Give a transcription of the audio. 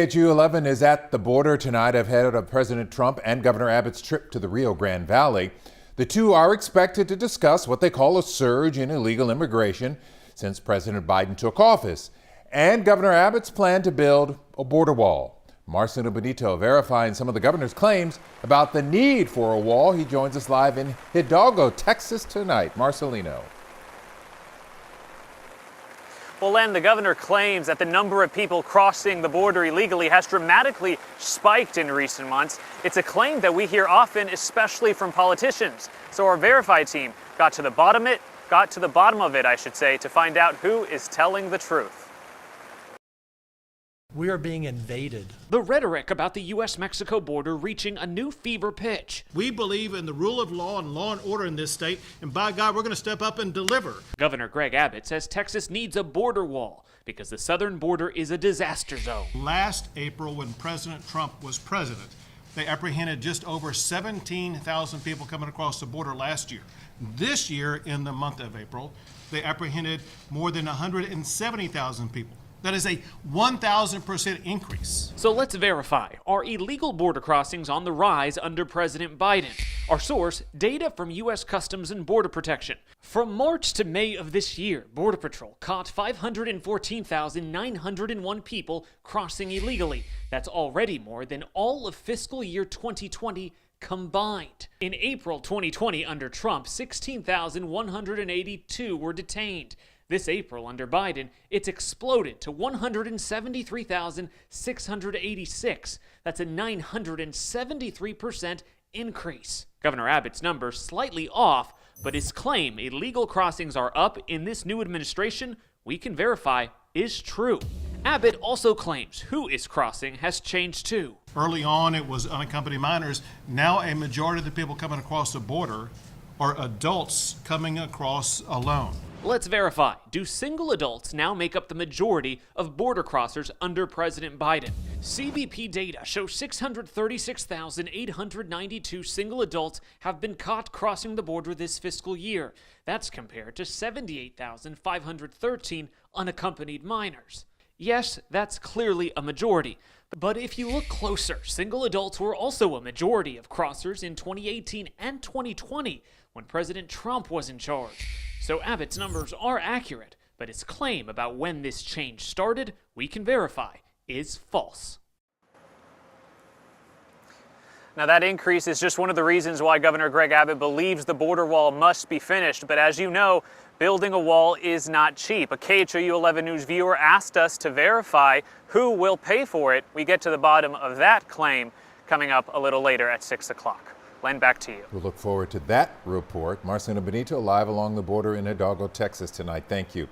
KHU11 is at the border tonight ahead of President Trump and Governor Abbott's trip to the Rio Grande Valley. The two are expected to discuss what they call a surge in illegal immigration since President Biden took office, and Governor Abbott's plan to build a border wall. Marcelino Benito verifying some of the governor's claims about the need for a wall. He joins us live in Hidalgo, Texas tonight. Marcelino. Well, Len, the governor claims that the number of people crossing the border illegally has dramatically spiked in recent months. It's a claim that we hear often, especially from politicians. So our Verified team got to the bottom of it, to find out who is telling the truth. We are being invaded. The rhetoric about the U.S.-Mexico border reaching a new fever pitch. We believe in the rule of law and law and order in this state, and by God, we're going to step up and deliver. Governor Greg Abbott says Texas needs a border wall because the southern border is a disaster zone. Last April, when President Trump was president, they apprehended just over 17,000 people coming across the border last year. This year, in the month of April, they apprehended more than 170,000 people. That is a 1,000% increase. So let's verify. Are illegal border crossings on the rise under President Biden? Our source, data from U.S. Customs and Border Protection. From March to May of this year, Border Patrol caught 514,901 people crossing illegally. That's already more than all of fiscal year 2020 combined. In April 2020, under Trump, 16,182 were detained. This April, under Biden, it's exploded to 173,686. That's a 973% increase. Governor Abbott's number slightly off, but his claim illegal crossings are up in this new administration, we can verify, is true. Abbott also claims who is crossing has changed too. Early on, it was unaccompanied minors. Now a majority of the people coming across the border are adults coming across alone. Let's verify. Do single adults now make up the majority of border crossers under President Biden? CBP data shows 636,892 single adults have been caught crossing the border this fiscal year. That's compared to 78,513 unaccompanied minors. Yes, that's clearly a majority. But if you look closer, single adults were also a majority of crossers in 2018 and 2020 when President Trump was in charge. So Abbott's numbers are accurate, but his claim about when this change started, we can verify, is false. Now, that increase is just one of the reasons why Governor Greg Abbott believes the border wall must be finished. But as you know, building a wall is not cheap. A KHOU 11 News viewer asked us to verify who will pay for it. We get to the bottom of that claim coming up a little later at 6 o'clock. Len, back to you. We'll look forward to that report. Marcelino Benito live along the border in Hidalgo, Texas tonight. Thank you.